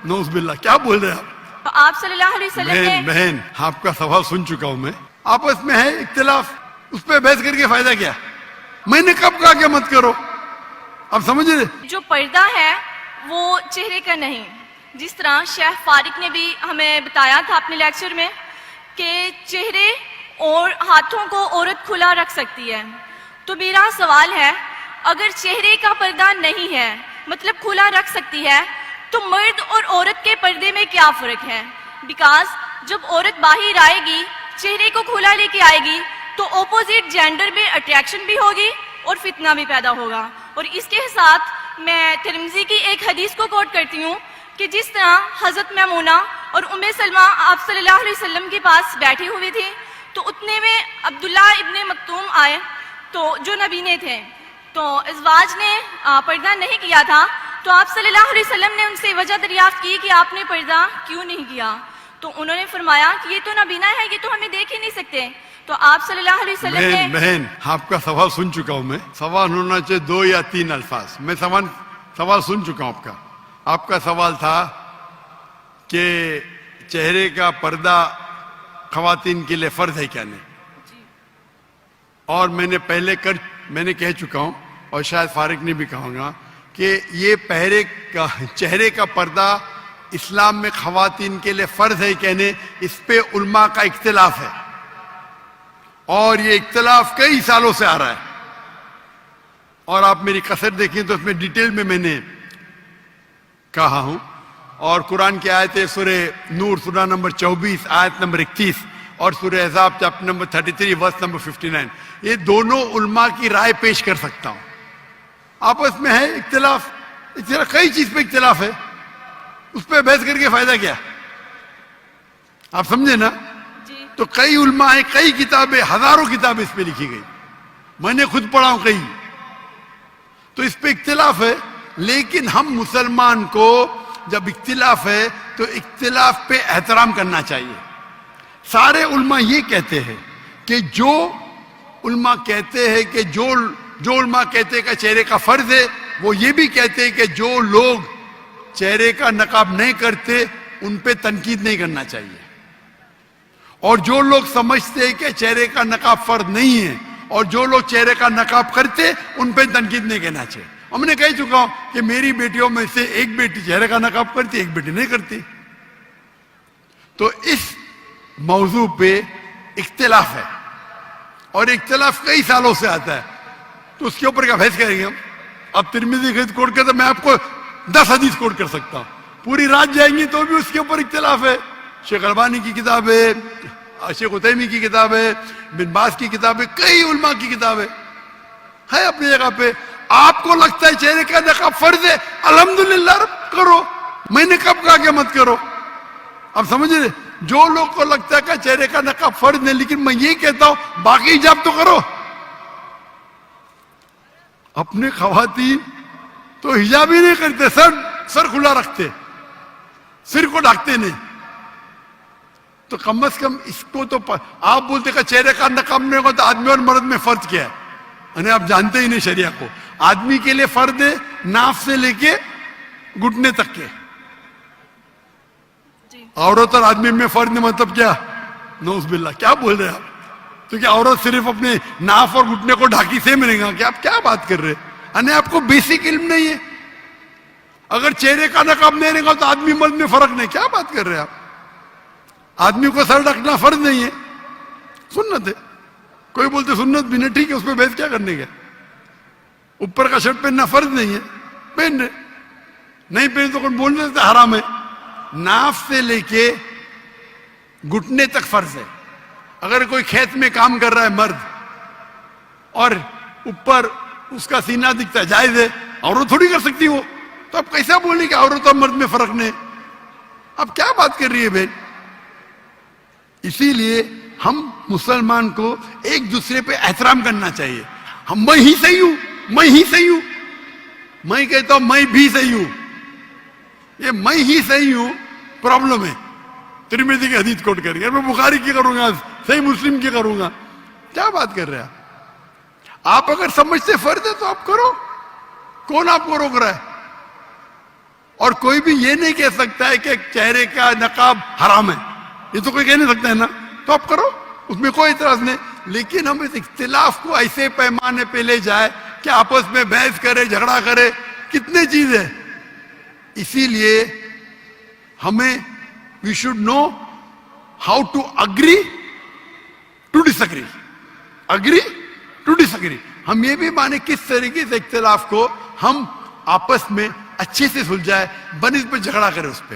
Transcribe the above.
نوز باللہ، کیا بول رہے ہیں آپ؟ آپ صلی اللہ علیہ وسلم نے بہن آپ کا سوال سن چکا ہوں میں. آپس میں ہے اختلاف، اس پہ بحث کر کے فائدہ کیا؟ میں نے کب کہا کہ مت کرو؟ آپ سمجھ رہے؟ جو پردہ ہے وہ چہرے کا نہیں. جس طرح شیخ فارق نے بھی ہمیں بتایا تھا اپنے لیکچر میں کہ چہرے اور ہاتھوں کو عورت کھلا رکھ سکتی ہے. تو میرا سوال ہے، اگر چہرے کا پردہ نہیں ہے مطلب کھلا رکھ سکتی ہے، تو مرد اور عورت کے پردے میں کیا فرق ہے؟ بیکاز جب عورت باہر آئے گی، چہرے کو کھلا لے کے آئے گی، تو اپوزٹ جینڈر میں اٹریکشن بھی ہوگی اور فتنہ بھی پیدا ہوگا. اور اس کے ساتھ میں ترمذی کی ایک حدیث کو کوٹ کرتی ہوں کہ جس طرح حضرت میمونہ اور ام سلمہ آپ صلی اللہ علیہ وسلم کے پاس بیٹھی ہوئی تھی، تو اتنے میں عبداللہ ابن مکتوم آئے تو جو نبینے تھے، تو ازواج نے پردہ نہیں کیا تھا. تو آپ صلی اللہ علیہ وسلم نے ان سے وجہ دریافت کی کہ آپ نے پردہ کیوں نہیں کیا؟ تو انہوں نے فرمایا کہ یہ تو نبینا ہے، یہ تو ہمیں دیکھ ہی نہیں سکتے. تو آپ صلی اللہ علیہ وسلم نے بہن آپ کا سوال سن چکا ہوں میں. سوال ہونا چاہیے 2 یا 3 الفاظ. میں سوال سن چکا ہوں آپ کا. آپ کا سوال تھا کہ چہرے کا پردہ خواتین کے لیے فرض ہے کیا نہیں؟ اور میں نے کہہ چکا ہوں، اور شاید فارق نے بھی کہوں گا کہ یہ چہرے کا پردہ اسلام میں خواتین کے لیے فرض ہے کہنے، اس پہ علماء کا اختلاف ہے، اور یہ اختلاف کئی سالوں سے آ رہا ہے. اور آپ میری کثرت دیکھیں تو اس میں ڈیٹیل میں نے کہا ہوں. اور قرآن کی آیتیں سورہ نور سورہ نمبر 24 آیت نمبر 31 اور سورہ احزاب چیپٹر نمبر 33 ورس نمبر 59، یہ دونوں علماء کی رائے پیش کر سکتا ہوں. آپس میں ہے اختلاف، کئی چیز پہ اختلاف ہے، اس پہ بحث کر کے فائدہ کیا؟ آپ سمجھے نا؟ تو کئی علماء ہیں، کئی کتابیں، ہزاروں کتابیں اس پہ لکھی گئی، میں نے خود پڑھا ہوں کئی. تو اس پہ اختلاف ہے، لیکن ہم مسلمان کو جب اختلاف ہے تو اختلاف پہ احترام کرنا چاہیے. سارے علماء یہ کہتے ہیں کہ جو علماء کہتے ہیں کہ جو علماء کہتے ہیں کہ چہرے کا فرض ہے، وہ یہ بھی کہتے ہیں کہ جو لوگ چہرے کا نقاب نہیں کرتے ان پہ تنقید نہیں کرنا چاہیے. اور جو لوگ سمجھتے ہیں کہ چہرے کا نقاب فرض نہیں ہے اور جو لوگ چہرے کا نقاب کرتے ان پہ تنقید نہیں کہنا چاہیے. ہم نے کہہ چکا ہوں کہ میری بیٹیوں میں سے ایک بیٹی چہرے کا نقاب کرتی، ایک بیٹی نہیں کرتی. تو اس موضوع پہ اختلاف ہے، اور اختلاف کئی سالوں سے آتا ہے. تو اس کے اوپر کیا بحث کریں گے ہم؟ اب ترمذی کی حدیث کوٹ کرتے میں آپ کو 10 حدیث کوٹ کر سکتا ہوں، پوری رات جائیں گی تو بھی اس کے اوپر اختلاف ہے. شیخ البانی کی کتاب ہے، شیخ عثیمین کی کتاب ہے، بن باز کی کتاب ہے، کئی علماء کی کتاب ہے اپنی جگہ پہ. آپ کو لگتا ہے چہرے کا نقاب فرض ہے، الحمدللہ کرو، میں نے کب کہا کہ مت کرو؟ اب سمجھ رہے؟ جو لوگ کو لگتا ہے کہ چہرے کا نقاب فرض نہیں، لیکن میں یہ کہتا ہوں باقی حجاب تو کرو. اپنے خواتین تو حجاب ہی نہیں کرتے، سر کھلا رکھتے، سر کو ڈھانکتے نہیں. تو کم از کم اس کو تو آپ بولتے کہ چہرے کا نقاب نہیں ہوگا تو آدمی اور مرد میں فرق کیا ہے؟ یعنی آپ جانتے ہی نہیں شریعہ کو. آدمی کے لیے فرض ہے ناف سے لے کے گھٹنے تک کے، عورت اور آدمی میں فرق نہیں. مطلب کیا؟ نعوذ باللہ، کیا بول رہے ہیں آپ؟ تو کیا عورت صرف اپنے ناف اور گھٹنے کو ڈھاکی سے ملے گا؟ کہ آپ کیا بات کر رہے ہیں؟ یعنی آپ کو بیسک علم نہیں ہے. اگر چہرے کا نقاب نہیں رہے گا تو آدمی مرد میں فرق نہیں. کیا بات کر رہے ہیں آپ؟ آدمی کو سر ڈھکنا فرض نہیں ہے، سنت ہے. کوئی بولتے سنت بھی نہیں، ٹھیک ہے، اس پہ بحث کیا کرنے کا؟ اوپر کا شرٹ پہننا فرض نہیں ہے، پہن رہے، نہیں پہن تو کوئی بولنے سے حرام ہے. ناف سے لے کے گھٹنے تک فرض ہے. اگر کوئی کھیت میں کام کر رہا ہے مرد اور اوپر اس کا سینہ دکھتا ہے، جائز ہے، عورت تھوڑی کر سکتی وہ. تو اب کیسا بولنے کہ عورت اور مرد میں فرق نہیں؟ اب کیا بات کر رہی ہے بہن؟ اسی لیے ہم مسلمان کو ایک دوسرے پہ احترام کرنا چاہیے. میں ہی صحیح ہوں، میں ہی صحیح ہوں، میں کہتا ہوں میں بھی صحیح ہوں. یہ میں ہی صحیح ہوں پرابلم ہے. ترمذی کی حدیث کوٹ کر کے میں بخاری کی کروں گا، صحیح مسلم کی کروں گا. کیا بات کر رہے ہیں آپ؟ اگر سمجھتے فرض ہے تو آپ کرو، کون آپ کو روک رہا ہے؟ اور کوئی بھی یہ نہیں کہہ سکتا ہے کہ چہرے کا نقاب حرام ہے، یہ تو کوئی کہہ نہیں سکتا ہے نا، تو آپ کرو، اس میں کوئی اعتراض نہیں. لیکن ہم اس اختلاف کو ایسے پیمانے پہ لے جائے کہ آپس میں بحث کرے، جھگڑا کرے، کتنے چیز ہے. اسی لیے ہمیں we should know how to agree to disagree, agree to disagree. ہم یہ بھی مانے کس طریقے سے اختلاف کو ہم آپس میں اچھے سے سلجھائے، بنسبت جھگڑا کرے اس پہ.